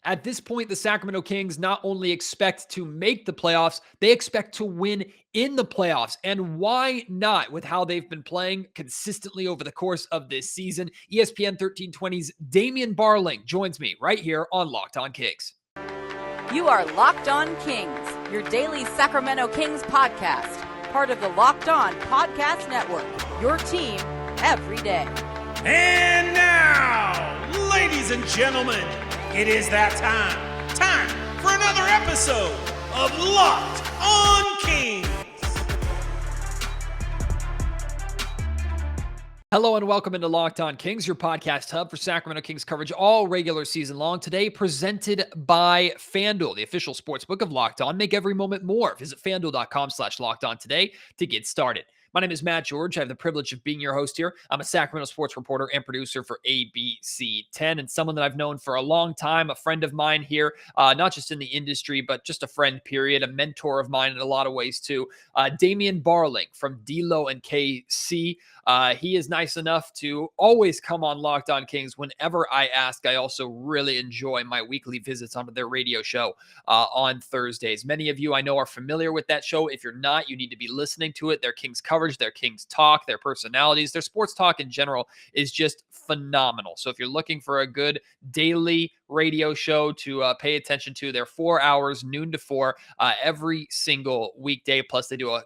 At this point, the Sacramento Kings not only expect to make the playoffs, they expect to win in the playoffs. And why not with how they've been playing consistently over the course of this season? ESPN 1320's Damien Barling joins me right here on Locked On Kings. You are Locked On Kings, your daily Sacramento Kings podcast, part of the Locked On Podcast Network, your team every day. And now, ladies and gentlemen, it is that time for another episode of Locked On Kings. Hello and welcome into Locked On Kings, your podcast hub for Sacramento Kings coverage all regular season long. Today, presented by FanDuel, the official sportsbook of Locked On. Make every moment more. Visit FanDuel.com/LockedOn today to get started. My name is Matt George. I have the privilege of being your host here. I'm a Sacramento sports reporter and producer for ABC 10 and someone that I've known for a long time, a friend of mine here, not just in the industry, but just a friend, period, a mentor of mine in a lot of ways too. Damien Barling from D-Lo and KC. He is nice enough to always come on Locked On Kings whenever I ask. I also really enjoy my weekly visits onto their radio show on Thursdays. Many of you I know are familiar with that show. If you're not, you need to be listening to it. Their Kings coverage, their Kings talk, their personalities, their sports talk in general is just phenomenal. So if you're looking for a good daily radio show to pay attention to, they're 4 hours, noon to 4, every single weekday. Plus they do a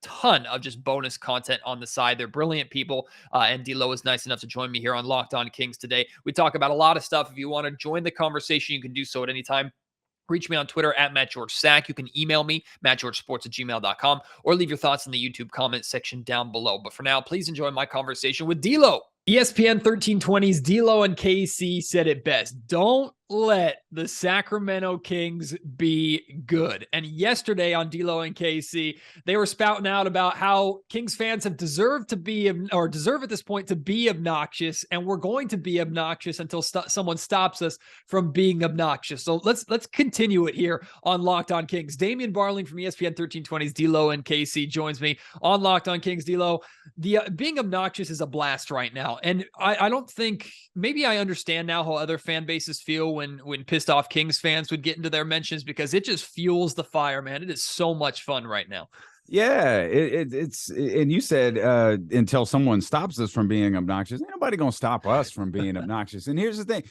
ton of just bonus content on the side. They're brilliant people. And D-Lo is nice enough to join me here on Locked On Kings today. We talk about a lot of stuff. If you want to join the conversation, you can do so at any time. Reach me on Twitter at MattGeorgeSack. You can email me, mattgeorgesports@gmail.com, or leave your thoughts in the YouTube comment section down below. But for now, please enjoy my conversation with D-Lo. ESPN 1320's D-Lo and KC said it best. Don't let the Sacramento Kings be good. And yesterday on D-Lo and KC, they were spouting out about how Kings fans have deserve at this point to be obnoxious, and we're going to be obnoxious until someone stops us from being obnoxious. So let's continue it here on Locked On Kings. Damien Barling from ESPN 1320's D-Lo and KC joins me on Locked On Kings. D-Lo, being obnoxious is a blast right now. And I don't think, maybe I understand now how other fan bases feel when pissed off Kings fans would get into their mentions, because it just fuels the fire, man. It is so much fun right now. Yeah, it's and you said until someone stops us from being obnoxious, ain't nobody gonna stop us from being obnoxious. And here's the thing.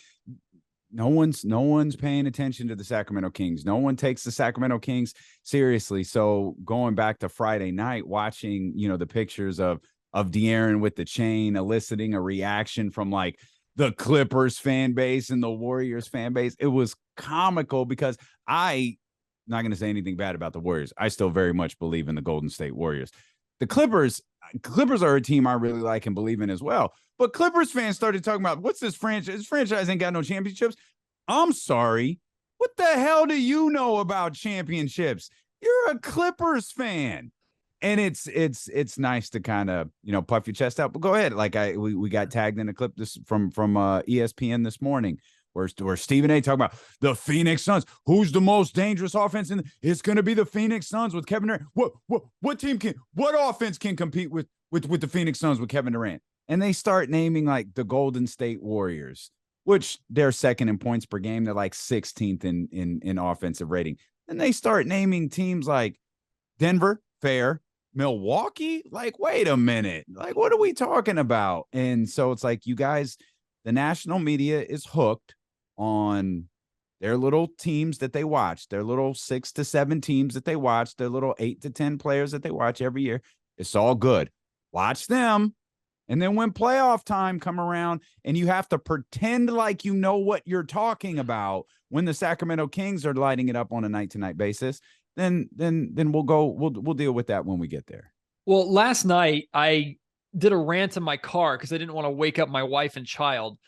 No one's paying attention to the Sacramento Kings. No one takes the Sacramento Kings seriously. So going back to Friday night, watching, the pictures of De'Aaron with the chain, eliciting a reaction from like the Clippers fan base and the Warriors fan base. It was comical because I'm not going to say anything bad about the Warriors. I still very much believe in the Golden State Warriors. The Clippers are a team I really like and believe in as well. But Clippers fans started talking about, what's this franchise? This franchise ain't got no championships. I'm sorry. What the hell do you know about championships? You're a Clippers fan. And it's nice to kind of, puff your chest out. But go ahead. Like we got tagged in a clip from ESPN this morning where Stephen A. talking about the Phoenix Suns. Who's the most dangerous offense? It's going to be the Phoenix Suns with Kevin Durant. What offense can compete with the Phoenix Suns with Kevin Durant? And they start naming like the Golden State Warriors, which they're second in points per game. They're like 16th in offensive rating. And they start naming teams like Denver, fair. Milwaukee, like, wait a minute, like, what are we talking about? And so it's like, you guys, the national media is hooked on their little teams that they watch, their little 6 to 7 teams that they watch, their little 8 to 10 players that they watch every year. It's all good. Watch them. And then when playoff time come around and you have to pretend like you know what you're talking about when the Sacramento Kings are lighting it up on a night-to-night basis, then we'll deal with that when we get there. Well, last night I did a rant in my car because I didn't want to wake up my wife and child.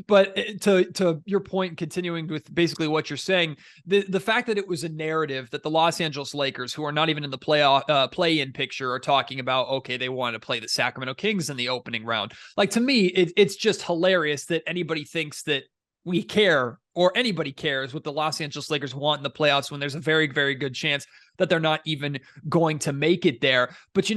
But to your point, continuing with basically what you're saying, the fact that it was a narrative that the Los Angeles Lakers, who are not even in the play-in picture, are talking about, okay, they want to play the Sacramento Kings in the opening round. Like, to me, it's just hilarious that anybody thinks that we care or anybody cares what the Los Angeles Lakers want in the playoffs when there's a very, very good chance that they're not even going to make it there. But,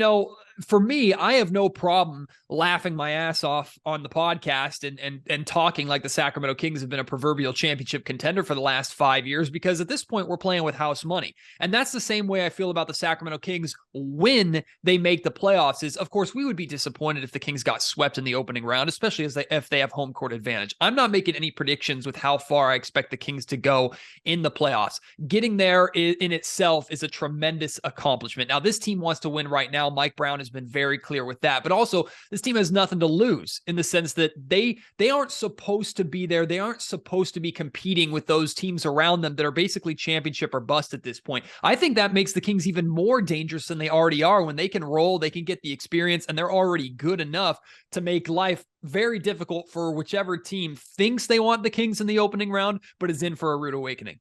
for me, I have no problem laughing my ass off on the podcast and talking like the Sacramento Kings have been a proverbial championship contender for the last 5 years, because at this point we're playing with house money. And that's the same way I feel about the Sacramento Kings when they make the playoffs. Is, of course, we would be disappointed if the Kings got swept in the opening round, especially if they have home court advantage. I'm not making any predictions with how far I expect the Kings to go in the playoffs. Getting there in itself is a tremendous accomplishment. Now, this team wants to win right now. Mike Brown has been very clear with that, but also this team has nothing to lose in the sense that they aren't supposed to be there. They aren't supposed to be competing with those teams around them that are basically championship or bust at this point. I think that makes the Kings even more dangerous than they already are. When they can roll, they can get the experience, and they're already good enough to make life very difficult for whichever team thinks they want the Kings in the opening round, but is in for a rude awakening.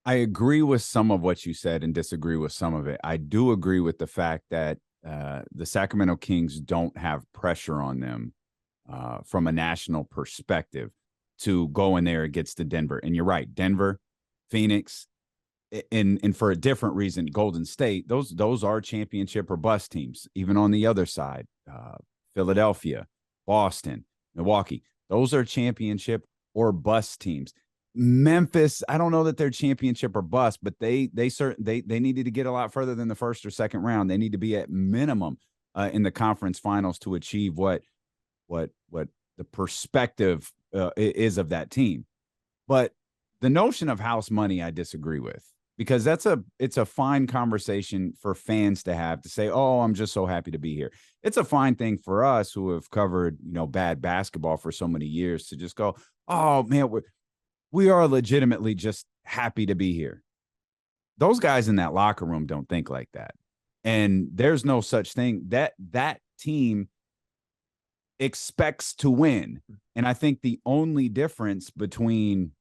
I agree with some of what you said and disagree with some of it. I do agree with the fact that the Sacramento Kings don't have pressure on them from a national perspective to go in there against the Denver. And you're right, Denver, Phoenix, and for a different reason, Golden State, those are championship or bust teams. Even on the other side, Philadelphia, Boston, Milwaukee, those are championship or bust teams. Memphis, I don't know that they're championship or bust, but they needed to get a lot further than the first or second round. They need to be at minimum in the conference finals to achieve what the perspective is of that team. But the notion of house money, I disagree with, because it's a fine conversation for fans to have, to say, oh, I'm just so happy to be here. It's a fine thing for us who have covered, bad basketball for so many years to just go, oh man, we are legitimately just happy to be here. Those guys in that locker room don't think like that. And there's no such thing. That team expects to win. And I think the only difference between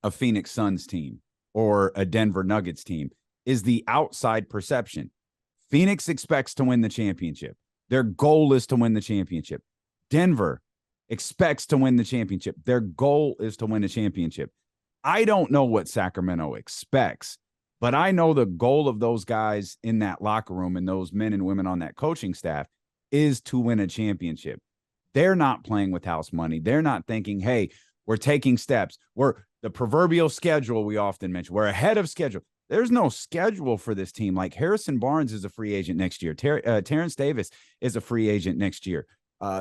a Phoenix Suns team or a Denver Nuggets team is the outside perception. Phoenix expects to win the championship. Their goal is to win the championship. Denver expects to win the championship. Their goal is to win a championship. I don't know what Sacramento expects, but I know the goal of those guys in that locker room and those men and women on that coaching staff is to win a championship. They're not playing with house money. They're not thinking, hey, we're taking steps. We're the proverbial schedule we often mention. We're ahead of schedule. There's no schedule for this team. Like Harrison Barnes is a free agent next year. Terrence Davis is a free agent next year.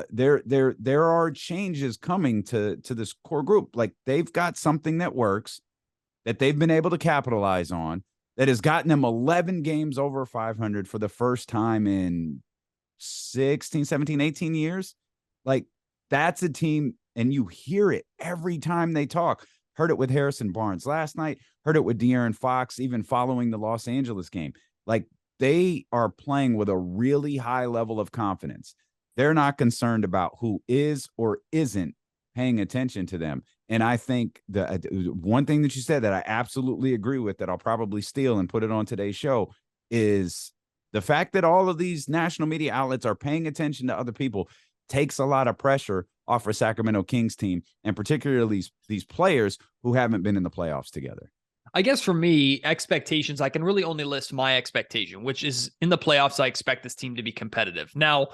There are changes coming to this core group. Like, they've got something that works, that they've been able to capitalize on, that has gotten them 11 games over 500 for the first time in 16, 17, 18 years. Like, that's a team, and you hear it every time they talk. Heard it with Harrison Barnes last night, heard it with De'Aaron Fox, even following the Los Angeles game. Like, they are playing with a really high level of confidence. They're not concerned about who is or isn't paying attention to them. And I think the one thing that you said that I absolutely agree with, that I'll probably steal and put it on today's show, is the fact that all of these national media outlets are paying attention to other people takes a lot of pressure off a Sacramento Kings team, and particularly these players who haven't been in the playoffs together. I guess for me, expectations, I can really only list my expectation, which is in the playoffs, I expect this team to be competitive. Now,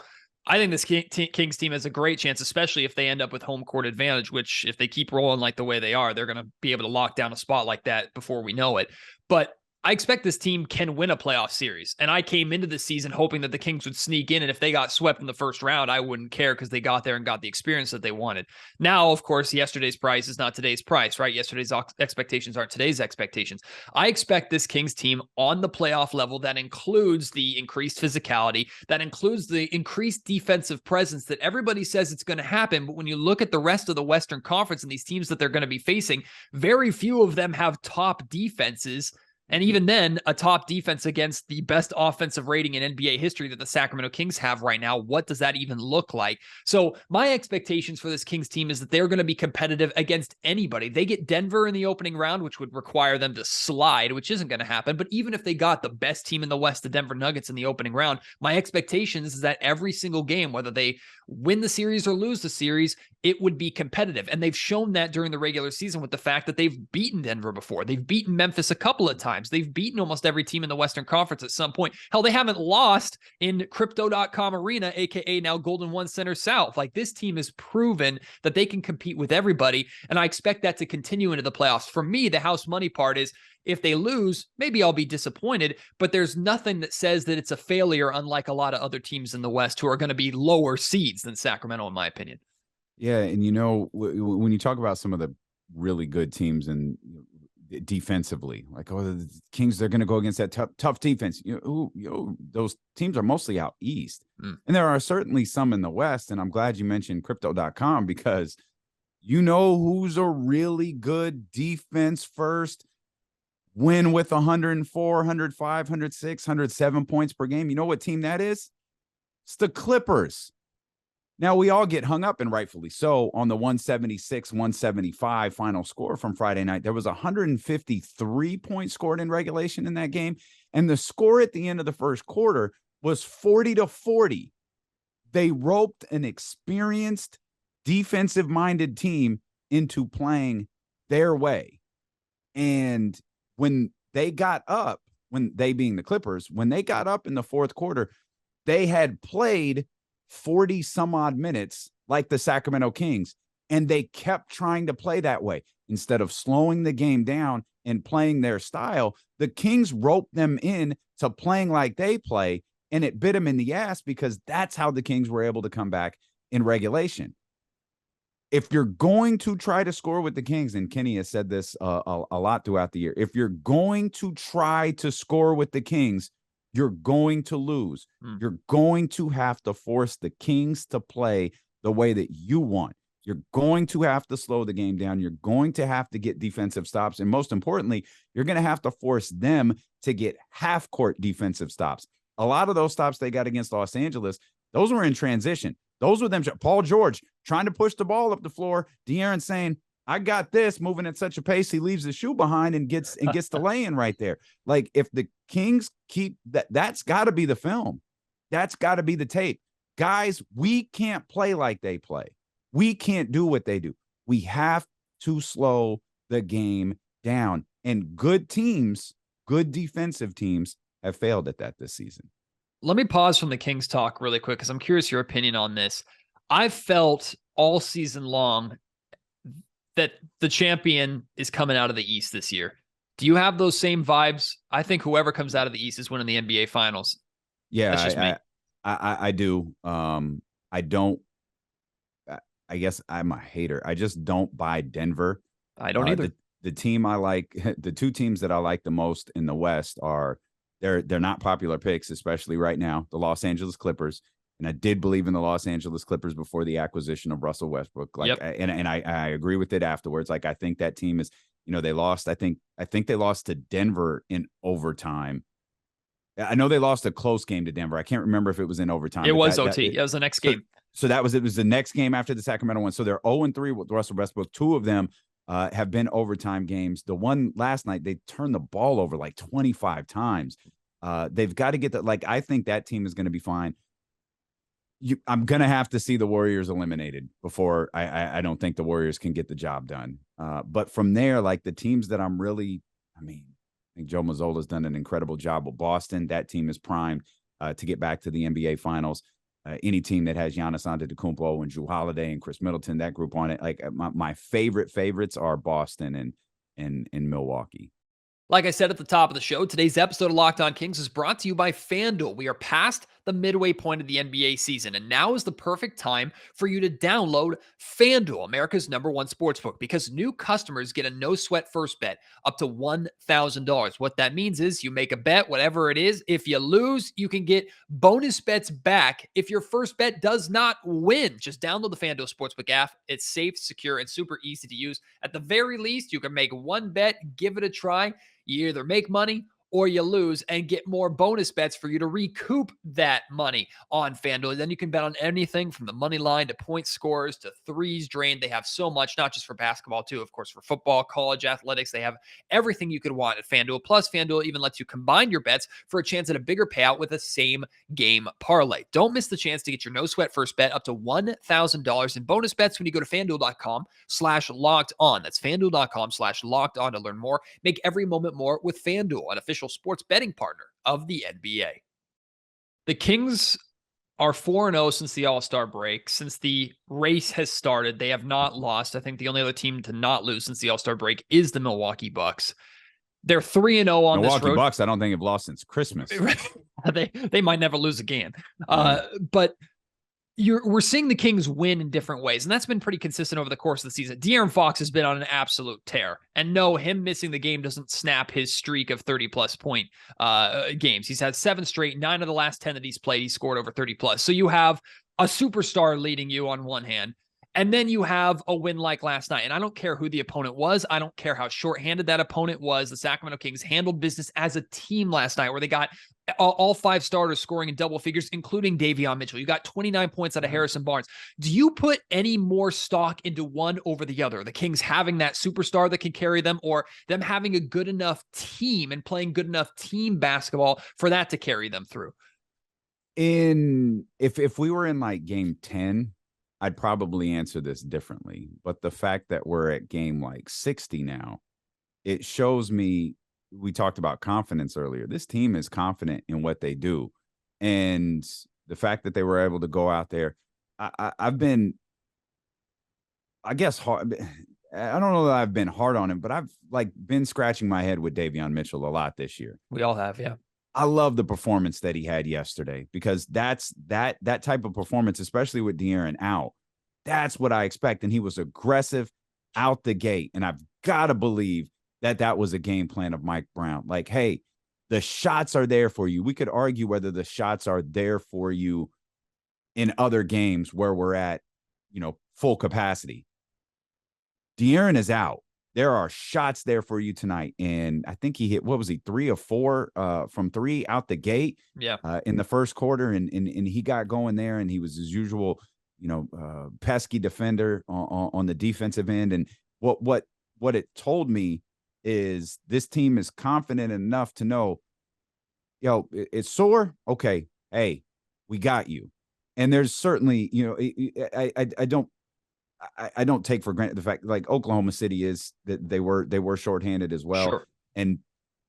I think this Kings team has a great chance, especially if they end up with home court advantage, which if they keep rolling like the way they are, they're going to be able to lock down a spot like that before we know it. But I expect this team can win a playoff series. And I came into the season hoping that the Kings would sneak in. And if they got swept in the first round, I wouldn't care because they got there and got the experience that they wanted. Now, of course, yesterday's price is not today's price, right? Yesterday's expectations aren't today's expectations. I expect this Kings team on the playoff level that includes the increased physicality, that includes the increased defensive presence that everybody says it's going to happen. But when you look at the rest of the Western Conference and these teams that they're going to be facing, very few of them have top defenses. And even then, a top defense against the best offensive rating in NBA history that the Sacramento Kings have right now, what does that even look like? So my expectations for this Kings team is that they're going to be competitive against anybody. They get Denver in the opening round, which would require them to slide, which isn't going to happen. But even if they got the best team in the West, the Denver Nuggets, in the opening round, my expectations is that every single game, whether they win the series or lose the series, it would be competitive. And they've shown that during the regular season with the fact that they've beaten Denver before. They've beaten Memphis a couple of times. times. They've beaten almost every team in the Western Conference at some point. Hell, they haven't lost in Crypto.com Arena, aka now Golden One Center South. Like, this team has proven that they can compete with everybody, and I expect that to continue into the playoffs. For me, the house money part is, if they lose, maybe I'll be disappointed, but there's nothing that says that it's a failure, unlike a lot of other teams in the West who are going to be lower seeds than Sacramento, in my opinion. Yeah, and when you talk about some of the really good teams and defensively, like, the Kings, they're going to go against that tough defense. Those teams are mostly out east. And there are certainly some in the West, and I'm glad you mentioned Crypto.com, because who's a really good defense first, win with 104, 105, 106, 107 points per game. You know what team that is? It's the Clippers. Now, we all get hung up, and rightfully so, on the 176-175 final score from Friday night. There was 153 points scored in regulation in that game, and the score at the end of the first quarter was 40-40. They roped an experienced, defensive-minded team into playing their way. And when they got up, they being the Clippers, when they got up in the fourth quarter, they had played 40 some odd minutes like the Sacramento Kings, and they kept trying to play that way. Instead of slowing the game down and playing their style, the Kings roped them in to playing like they play, and it bit them in the ass, because that's how the Kings were able to come back in regulation. If you're going to try to score with the Kings, and Kenny has said this a lot throughout the year, if you're going to try to score with the Kings, you're going to lose. You're going to have to force the Kings to play the way that you want. You're going to have to slow the game down. You're going to have to get defensive stops. And most importantly, you're going to have to force them to get half-court defensive stops. A lot of those stops they got against Los Angeles, those were in transition. Those were them. Paul George trying to push the ball up the floor. De'Aaron saying, I got this, moving at such a pace, he leaves his shoe behind and gets the lay-in right there. Like, if the Kings keep that's got to be the film. That's got to be the tape. Guys, we can't play like they play. We can't do what they do. We have to slow the game down. And good teams, good defensive teams, have failed at that this season. Let me pause from the Kings talk really quick, because I'm curious your opinion on this. I've felt all season long that the champion is coming out of the East this year. Do you have those same vibes? I think whoever comes out of the East is winning the NBA Finals. Yeah, that's just me. I do. I don't. I guess I'm a hater. I just don't buy Denver. I don't either. The team I like, the two teams that I like the most in the West are they're not popular picks, especially right now. The Los Angeles Clippers. And I did believe in the Los Angeles Clippers before the acquisition of Russell Westbrook. Like, and I agree with it afterwards. Like, I think that team is, they lost. I think they lost to Denver in overtime. I know they lost a close game to Denver. I can't remember if it was in overtime. It was OT. It was the next game. So it was the next game after the Sacramento one. So they're 0-3 with Russell Westbrook. Two of them have been overtime games. The one last night, they turned the ball over like 25 times. They've got to get that. Like, I think that team is going to be fine. I'm going to have to see the Warriors eliminated before I don't think the Warriors can get the job done. But from there, like, the teams that I'm really, I think Joe Mazzulla's done an incredible job with Boston. That team is primed to get back to the NBA Finals. Any team that has Giannis Antetokounmpo and Jrue Holiday and Chris Middleton, that group on it. Like, my favorites are Boston and Milwaukee. Like I said at the top of the show, today's episode of Locked On Kings is brought to you by FanDuel. We are past the midway point of the NBA season, and now is the perfect time for you to download FanDuel, America's #1 sportsbook, because new customers get a no-sweat first bet up to $1,000. What that means is you make a bet, whatever it is. If you lose, you can get bonus bets back if your first bet does not win. Just download the FanDuel Sportsbook app. It's safe, secure, and super easy to use. At the very least, you can make one bet, give it a try. You either make money or you lose, and get more bonus bets for you to recoup that money on FanDuel. Then you can bet on anything from the money line to point scores to threes drained. They have so much, not just for basketball too, of course, for football, college athletics. They have everything you could want at FanDuel. Plus, FanDuel even lets you combine your bets for a chance at a bigger payout with a same game parlay. Don't miss the chance to get your no sweat first bet up to $1,000 in bonus bets when you go to FanDuel.com/locked on. That's FanDuel.com/locked on to learn more. Make every moment more with FanDuel, an official sports betting partner of the NBA. The Kings are 4-0 since the All-Star break. Since the race has started, they have not lost. I think the only other team to not lose since the All-Star break is the Milwaukee Bucks. They're 3-0 on this road. Milwaukee Bucks, I don't think have lost since Christmas. They might never lose again. But we're seeing the Kings win in different ways, and that's been pretty consistent over the course of the season. De'Aaron Fox has been on an absolute tear, and no, him missing the game doesn't snap his streak of 30-plus point games. He's had 7 straight, 9 of the last 10 that he's played, he scored over 30-plus. So you have a superstar leading you on one hand, and then you have a win like last night. And I don't care who the opponent was. I don't care how shorthanded that opponent was. The Sacramento Kings handled business as a team last night, where they got all 5 starters scoring in double figures, including Davion Mitchell. You got 29 points out of Harrison Barnes. Do you put any more stock into one over the other? The Kings having that superstar that can carry them, or them having a good enough team and playing good enough team basketball for that to carry them through? If we were in like game 10, I'd probably answer this differently. But the fact that we're at game like 60 now, it shows me, we talked about confidence earlier. This team is confident in what they do. And the fact that they were able to go out there, I've been, I guess, hard. I don't know that I've been hard on him, but I've been scratching my head with Davion Mitchell a lot this year. We all have, yeah. I love the performance that he had yesterday, because that's that type of performance, especially with De'Aaron out. That's what I expect. And he was aggressive out the gate. And I've got to believe that was a game plan of Mike Brown. Like, hey, the shots are there for you. We could argue whether the shots are there for you in other games where we're at, full capacity. De'Aaron is out. There are shots there for you tonight. And I think he hit, 3 of 4 from 3 out the gate in the first quarter. And he got going there, and he was his usual, pesky defender on the defensive end. And what it told me is this team is confident enough to know, it's sore. Okay. Hey, we got you. And there's certainly, I don't take for granted the fact, like Oklahoma City is, that they were shorthanded as well. Sure. And,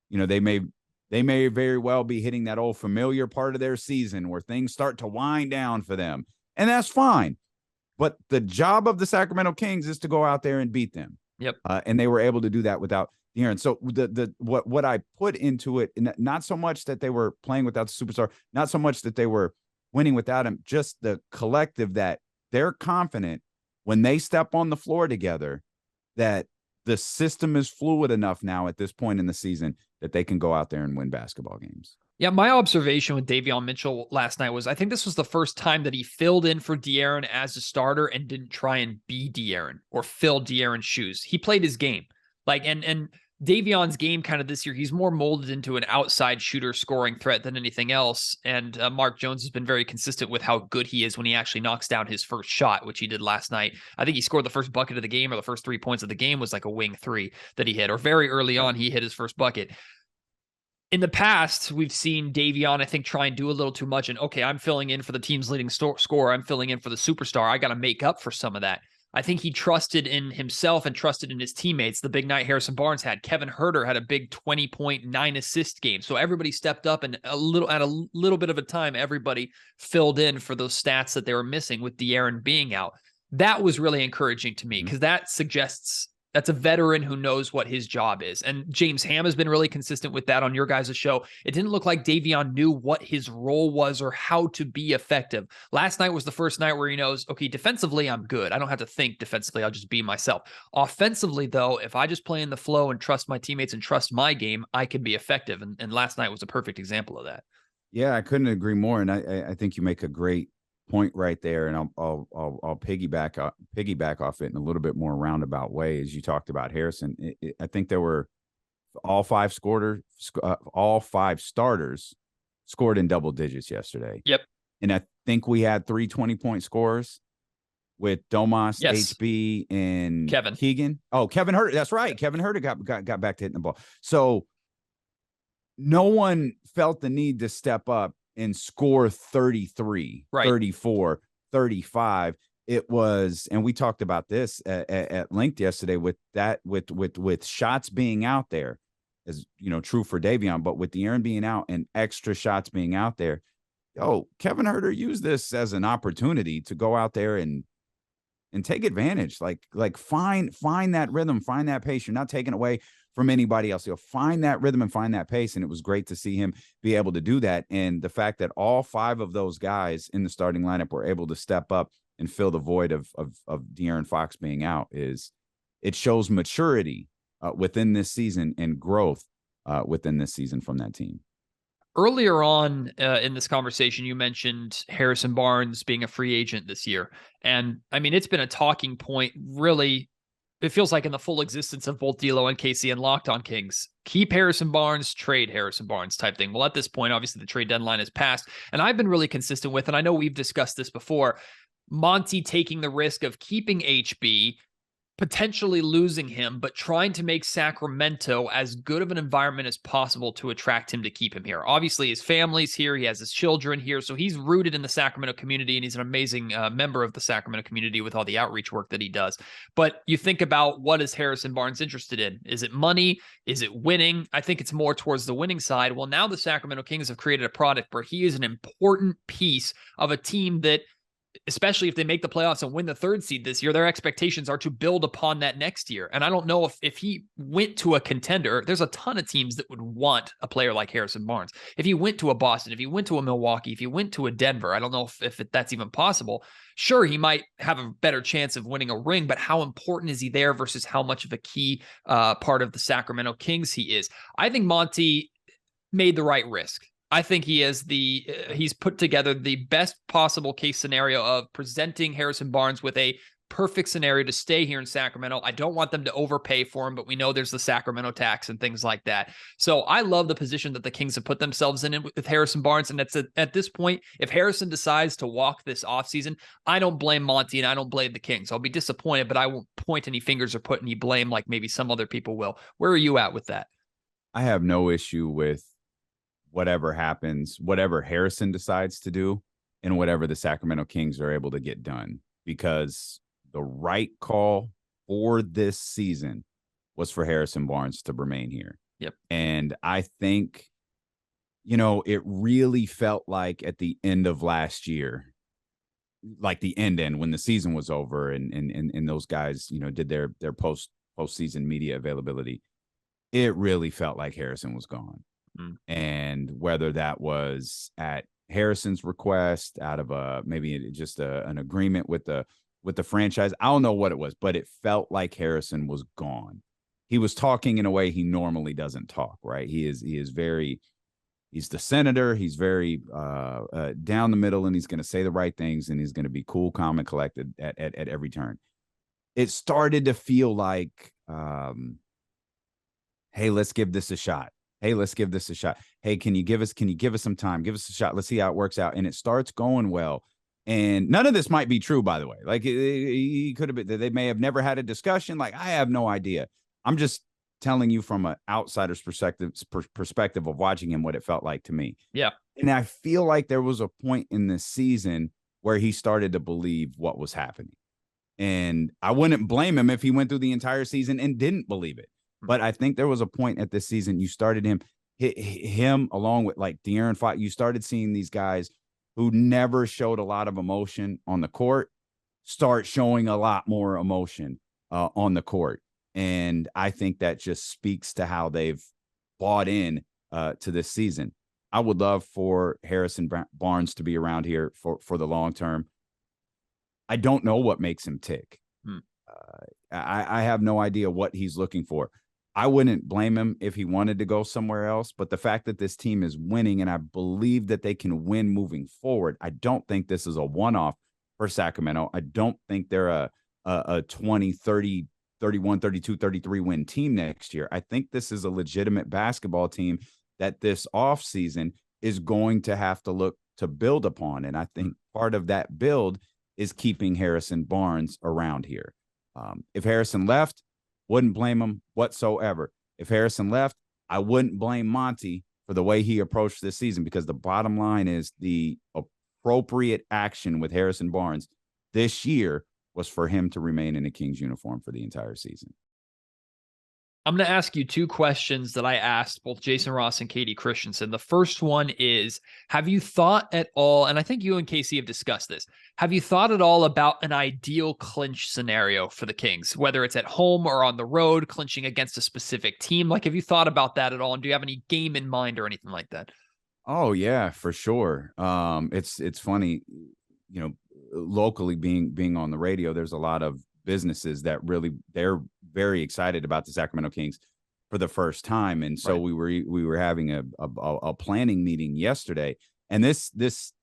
they may very well be hitting that old familiar part of their season where things start to wind down for them. And that's fine. But the job of the Sacramento Kings is to go out there and beat them. Yep. And they were able to do that without De'Aaron. So what I put into it, not so much that they were playing without the superstar, not so much that they were winning without him, just the collective that they're confident when they step on the floor together, that the system is fluid enough now at this point in the season that they can go out there and win basketball games. Yeah, my observation with Davion Mitchell last night was, I think this was the first time that he filled in for De'Aaron as a starter and didn't try and be De'Aaron or fill De'Aaron's shoes. He played his game. And Davion's game kind of this year, he's more molded into an outside shooter scoring threat than anything else. And Mark Jones has been very consistent with how good he is when he actually knocks down his first shot, which he did last night. I think he scored the first bucket of the game, or the first 3 points of the game was like a wing 3 that he hit, or very early on, he hit his first bucket. In the past, we've seen Davion, I think, try and do a little too much. And okay, I'm filling in for the team's leading scorer. I'm filling in for the superstar. I got to make up for some of that. I think he trusted in himself and trusted in his teammates. The big night Harrison Barnes had. Kevin Huerter had a big 20.9 assist game. So everybody stepped up, and at a little bit of a time, everybody filled in for those stats that they were missing with De'Aaron being out. That was really encouraging to me, because that suggests that's a veteran who knows what his job is. And James Ham has been really consistent with that on your guys' show. It didn't look like Davion knew what his role was or how to be effective. Last night was the first night where he knows, okay, defensively, I'm good. I don't have to think defensively. I'll just be myself. Offensively, though, if I just play in the flow and trust my teammates and trust my game, I can be effective. And last night was a perfect example of that. Yeah, I couldn't agree more. And I think you make a great point right there, and I'll piggyback off it in a little bit more roundabout way. As you talked about Harrison, I think there were all five starters scored in double digits yesterday. Yep. And I think we had 3 20-point scores with Domas, Yes. HB, and Kevin Keegan. Oh, Kevin Huerter. That's right. Kevin Huerter got back to hitting the ball. So no one felt the need to step up and score 33, right. 34, 35. It was, and we talked about this at length yesterday with shots being out there, as you know, true for Davion, but with De'Aaron being out and extra shots being out there, Kevin Huerter used this as an opportunity to go out there and take advantage. Like find that rhythm, find that pace. You're not taking away from anybody else. You'll find that rhythm and find that pace. And it was great to see him be able to do that. And the fact that all 5 of those guys in the starting lineup were able to step up and fill the void of De'Aaron Fox being out it shows maturity within this season and growth within this season from that team. Earlier on in this conversation, you mentioned Harrison Barnes being a free agent this year. And I mean, it's been a talking point, really. It feels like in the full existence of both D'Lo and Casey and Locked On Kings. Keep Harrison Barnes, trade Harrison Barnes type thing. Well, at this point, obviously the trade deadline has passed. And I've been really consistent with, and I know we've discussed this before, Monty taking the risk of keeping HB, potentially losing him, but trying to make Sacramento as good of an environment as possible to attract him to keep him here. Obviously, his family's here. He has his children here. So he's rooted in the Sacramento community, and he's an amazing member of the Sacramento community with all the outreach work that he does. But you think about, what is Harrison Barnes interested in? Is it money? Is it winning? I think it's more towards the winning side. Well, now the Sacramento Kings have created a product where he is an important piece of a team that, especially if they make the playoffs and win the 3rd seed this year, their expectations are to build upon that next year. And I don't know if he went to a contender, there's a ton of teams that would want a player like Harrison Barnes. If he went to a Boston, if he went to a Milwaukee, if he went to a Denver, I don't know if that's even possible. Sure, he might have a better chance of winning a ring, but how important is he there versus how much of a key part of the Sacramento Kings he is? I think Monty made the right risk. I think he's put together the best possible case scenario of presenting Harrison Barnes with a perfect scenario to stay here in Sacramento. I don't want them to overpay for him, but we know there's the Sacramento tax and things like that. So I love the position that the Kings have put themselves in with Harrison Barnes. And at this point, if Harrison decides to walk this offseason, I don't blame Monty and I don't blame the Kings. I'll be disappointed, but I won't point any fingers or put any blame like maybe some other people will. Where are you at with that? I have no issue with whatever happens, whatever Harrison decides to do, and whatever the Sacramento Kings are able to get done, because the right call for this season was for Harrison Barnes to remain here. Yep. And I think, it really felt like at the end of last year, like the end when the season was over and those guys, did their postseason media availability, it really felt like Harrison was gone. And whether that was at Harrison's request, out of maybe just an agreement with the franchise, I don't know what it was, but it felt like Harrison was gone. He was talking in a way he normally doesn't talk, right? He's the senator. He's very down the middle, and he's going to say the right things, and he's going to be cool, calm, and collected at every turn. It started to feel like, hey, let's give this a shot. Hey, let's give this a shot. Hey, can you give us some time? Give us a shot. Let's see how it works out. And it starts going well. And none of this might be true, by the way. Like, he could have been, they may have never had a discussion. Like, I have no idea. I'm just telling you from an outsider's perspective of watching him, what it felt like to me. Yeah. And I feel like there was a point in this season where he started to believe what was happening. And I wouldn't blame him if he went through the entire season and didn't believe it. But I think there was a point at this season you started him along with like De'Aaron Fox. You started seeing these guys who never showed a lot of emotion on the court start showing a lot more emotion on the court. And I think that just speaks to how they've bought in to this season. I would love for Harrison Barnes to be around here for the long term. I don't know what makes him tick. I have no idea what he's looking for. I wouldn't blame him if he wanted to go somewhere else, but the fact that this team is winning and I believe that they can win moving forward, I don't think this is a one-off for Sacramento. I don't think they're a 20, 30 31, 32, 33 win team next year. I think this is a legitimate basketball team that this offseason is going to have to look to build upon. And I think part of that build is keeping Harrison Barnes around here. If Harrison left, wouldn't blame him whatsoever. If Harrison left, I wouldn't blame Monty for the way he approached this season, because the bottom line is the appropriate action with Harrison Barnes this year was for him to remain in a Kings uniform for the entire season. I'm going to ask you two questions that I asked both Jason Ross and Katie Christensen. The first one is, have you thought at all, and I think you and Casey have discussed this, have you thought at all about an ideal clinch scenario for the Kings, whether it's at home or on the road, clinching against a specific team? Like, have you thought about that at all? And do you have any game in mind or anything like that? Oh yeah, for sure. It's funny, you know, locally being on the radio, there's a lot of businesses that really, they're very excited about the Sacramento Kings for the first time. And so we were having a planning meeting yesterday, and this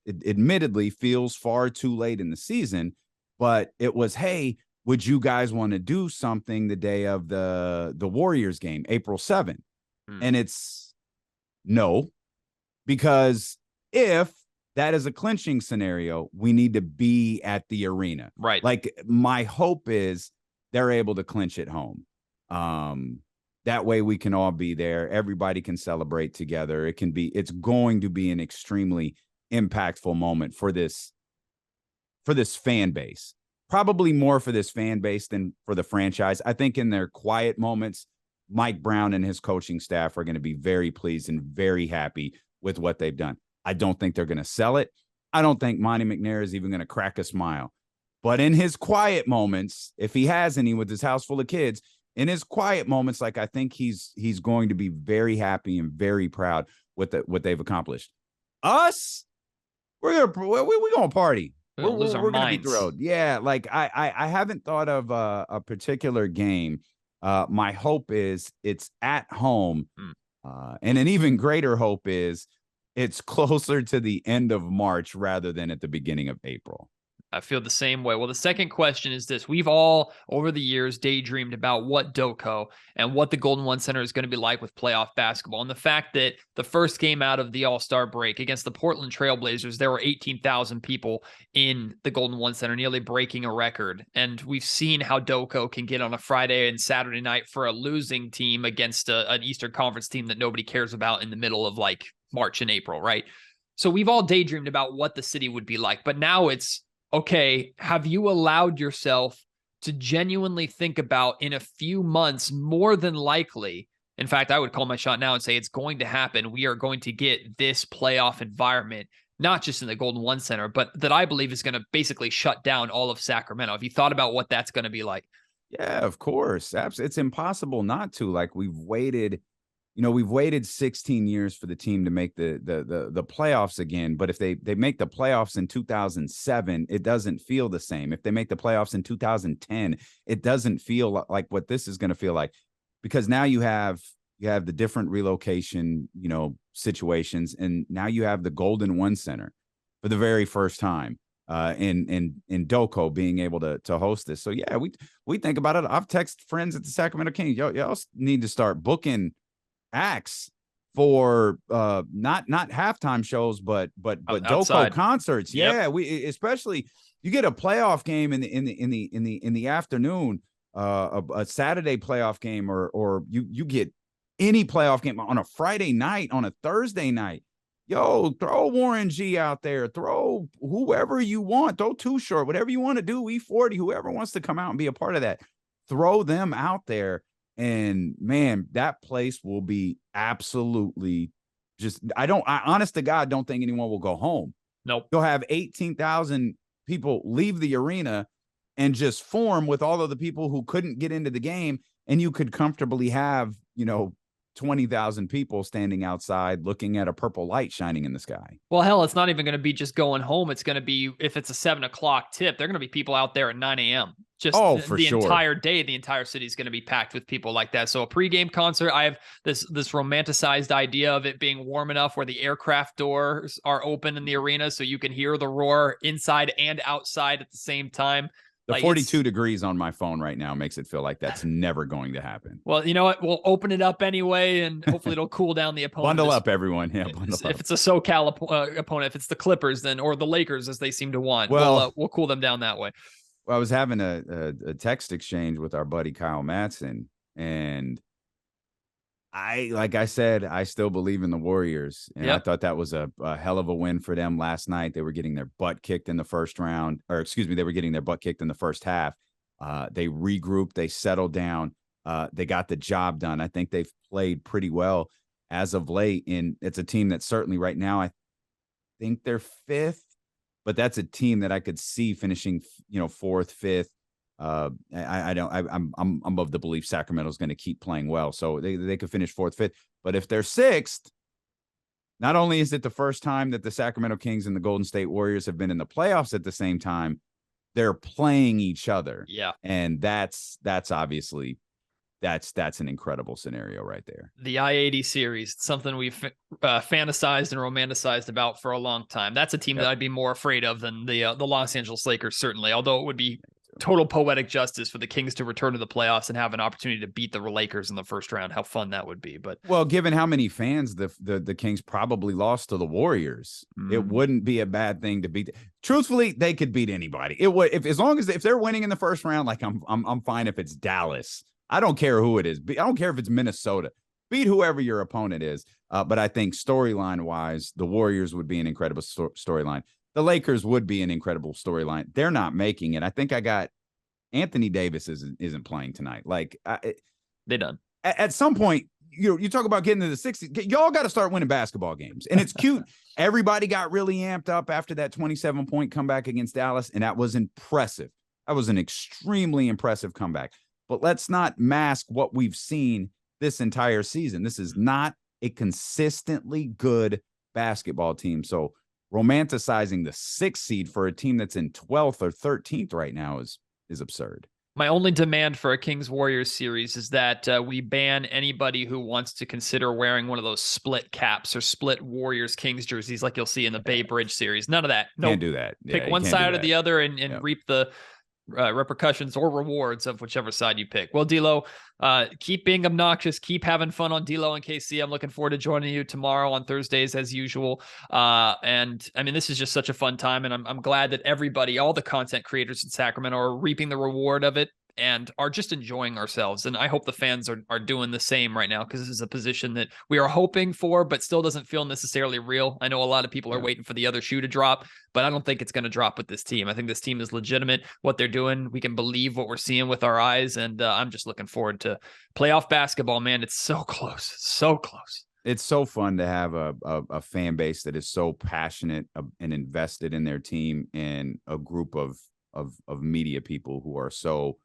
admittedly feels far too late in the season, but it was, hey, would you guys want to do something the day of the Warriors game, April 7th? And it's no, because if that is a clinching scenario, we need to be at the arena. Right. Like, my hope is they're able to clinch at home. That way we can all be there. Everybody can celebrate together. It's going to be an extremely impactful moment for this fan base. Probably more for this fan base than for the franchise. I think in their quiet moments, Mike Brown and his coaching staff are going to be very pleased and very happy with what they've done. I don't think they're going to sell it. I don't think Monty McNair is even going to crack a smile. But in his quiet moments, if he has any with his house full of kids, in his quiet moments, like, I think he's going to be very happy and very proud with what they've accomplished. Us, we're going to party. We're going to be thrilled. Yeah, like I haven't thought of a particular game. My hope is it's at home. And an even greater hope is it's closer to the end of March rather than at the beginning of April. I feel the same way. Well, the second question is this. We've all, over the years, daydreamed about what DoCo and what the Golden One Center is going to be like with playoff basketball. And the fact that the first game out of the All-Star break against the Portland Trailblazers, there were 18,000 people in the Golden One Center, nearly breaking a record. And we've seen how DoCo can get on a Friday and Saturday night for a losing team against an Eastern Conference team that nobody cares about in the middle of like March and April, right? So we've all daydreamed about what the city would be like. But now it's, okay, have you allowed yourself to genuinely think about, in a few months, more than likely, in fact, I would call my shot now and say it's going to happen. We are going to get this playoff environment, not just in the Golden One Center, but that I believe is going to basically shut down all of Sacramento. Have you thought about what that's going to be like? Yeah, of course. It's impossible not to. Like, we've waited 16 years for the team to make the playoffs again. But if they make the playoffs in 2007, it doesn't feel the same. If they make the playoffs in 2010, it doesn't feel like what this is going to feel like, because now you have the different relocation, situations. And now you have the Golden One Center for the very first time in DoCo being able to host this. So yeah, we think about it. I've texted friends at the Sacramento Kings. Y'all need to start booking acts for not halftime shows, but DoCo concerts. Yep. Yeah, we especially, you get a playoff game in the afternoon, a Saturday playoff game, or you get any playoff game on a Friday night, on a Thursday night. Yo, throw Warren G out there, throw whoever you want, throw Too Short, whatever you want to do, E40, whoever wants to come out and be a part of that, throw them out there. And man, that place will be absolutely just, I honest to God, don't think anyone will go home. Nope. You'll have 18,000 people leave the arena and just form with all of the people who couldn't get into the game. And you could comfortably have, 20,000 people standing outside looking at a purple light shining in the sky. Well, hell, it's not even going to be just going home. It's going to be, if it's a 7:00 tip, they're going to be people out there at 9 a.m. Just the entire day, the entire city is going to be packed with people like that. So a pregame concert, I have this romanticized idea of it being warm enough where the aircraft doors are open in the arena so you can hear the roar inside and outside at the same time. The Like, 42 degrees on my phone right now makes it feel like that's never going to happen. Well, you know what? We'll open it up anyway, and hopefully it'll cool down the opponent. Bundle up, everyone. Yeah, bundle up. If it's a SoCal opponent, if it's the Clippers, then or the Lakers, as they seem to want, well, we'll cool them down that way. I was having a text exchange with our buddy Kyle Madsen, and like I said, I still believe in the Warriors, and I thought that was a hell of a win for them last night. They were getting their butt kicked in the first round, or excuse me, they were getting their butt kicked in the first half. They regrouped, they settled down, they got the job done. I think they've played pretty well as of late, and it's a team that certainly right now I think they're fifth, but that's a team that I could see finishing, fourth, fifth. I'm of the belief Sacramento's going to keep playing well, so they could finish fourth, fifth. But if they're sixth, not only is it the first time that the Sacramento Kings and the Golden State Warriors have been in the playoffs at the same time, they're playing each other. Yeah, and that's obviously that's an incredible scenario right there. The I-80 series, something we've fantasized and romanticized about for a long time. That's a team that I'd be more afraid of than the Los Angeles Lakers, certainly. Although it would be total poetic justice for the Kings to return to the playoffs and have an opportunity to beat the Lakers in the first round. How fun that would be. But well, given how many fans the Kings probably lost to the Warriors, it wouldn't be a bad thing to beat. Truthfully, they could beat anybody. It would, as long as if they're winning in the first round, like I'm fine if it's Dallas. I don't care who it is. I don't care if it's Minnesota. Beat whoever your opponent is. But I think storyline wise, the Warriors would be an incredible storyline. The Lakers would be an incredible storyline. They're not making it. I think I got Anthony Davis isn't playing tonight. Like they done. At some point, you talk about getting to the 60s. Y'all got to start winning basketball games. And it's cute. Everybody got really amped up after that 27-point comeback against Dallas, and that was impressive. That was an extremely impressive comeback. But let's not mask what we've seen this entire season. This is not a consistently good basketball team. So romanticizing the 6th seed for a team that's in 12th or 13th right now is absurd. My only demand for a Kings Warriors series is that we ban anybody who wants to consider wearing one of those split caps or split Warriors Kings jerseys like you'll see in the Bay Bridge series. None of that. No, can't do that. Pick one side or the other and reap the repercussions or rewards of whichever side you pick. Well, D'Lo, keep being obnoxious, keep having fun on D'Lo and KC. I'm looking forward to joining you tomorrow on Thursdays as usual. And I mean, this is just such a fun time, and I'm glad that everybody, all the content creators in Sacramento, are reaping the reward of it and are just enjoying ourselves. And I hope the fans are doing the same right now, because this is a position that we are hoping for, but still doesn't feel necessarily real. I know a lot of people are waiting for the other shoe to drop, but I don't think it's going to drop with this team. I think this team is legitimate. What they're doing, we can believe what we're seeing with our eyes. And I'm just looking forward to playoff basketball, man. It's so close. So close. It's so fun to have a fan base that is so passionate and invested in their team, and a group of media people who are so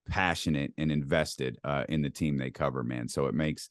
passionate and invested in the team they cover, man. So it makes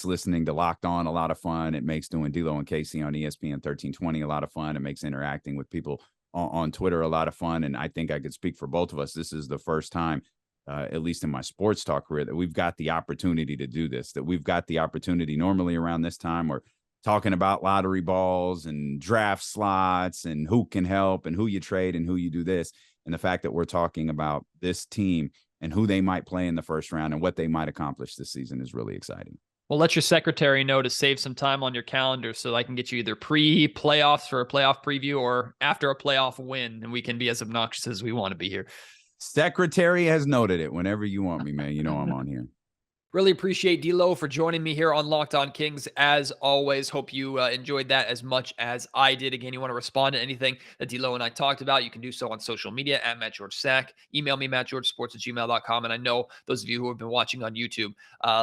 listening to Locked On a lot of fun. It makes doing D'Lo and Casey on ESPN 1320 a lot of fun. It makes interacting with people on Twitter a lot of fun. And I think I could speak for both of us. This is the first time, at least in my sports talk career, that we've got the opportunity to do this, that we've got the opportunity. Normally around this time, we're talking about lottery balls and draft slots and who can help and who you trade and who you do this. And the fact that we're talking about this team and who they might play in the first round and what they might accomplish this season is really exciting. Well, let your secretary know to save some time on your calendar so I can get you either pre-playoffs for a playoff preview or after a playoff win, and we can be as obnoxious as we want to be here. Secretary has noted it. Whenever you want me, man, you know I'm on here. Really appreciate D'Lo for joining me here on Locked On Kings. As always, hope you enjoyed that as much as I did. Again, you want to respond to anything that D'Lo and I talked about, you can do so on social media at MattGeorgeSack. Email me, mattgeorgesports@gmail.com. And I know those of you who have been watching on YouTube,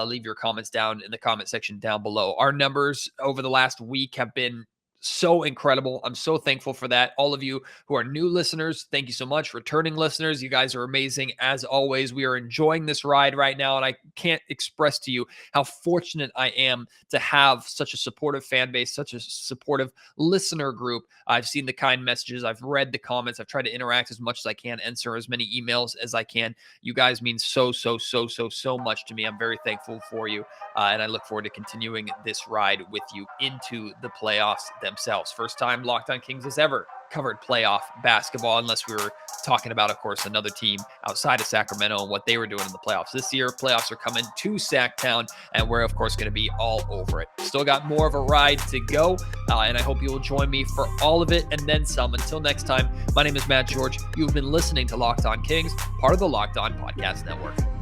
leave your comments down in the comment section down below. Our numbers over the last week have been so incredible. I'm so thankful for that. All of you who are new listeners, thank you so much. Returning listeners, you guys are amazing. As always, we are enjoying this ride right now, and I can't express to you how fortunate I am to have such a supportive fan base, such a supportive listener group. I've seen the kind messages. I've read the comments. I've tried to interact as much as I can, answer as many emails as I can. You guys mean so much to me. I'm very thankful for you, and I look forward to continuing this ride with you into the playoffs themselves. themselves. First time Locked On Kings has ever covered playoff basketball, unless we were talking about, of course, another team outside of Sacramento and what they were doing in the playoffs this year. Playoffs are coming to Sacktown, and we're, of course, going to be all over it. Still got more of a ride to go, and I hope you will join me for all of it and then some. Until next time, my name is Matt George. You've been listening to Locked On Kings, part of the Locked On Podcast Network.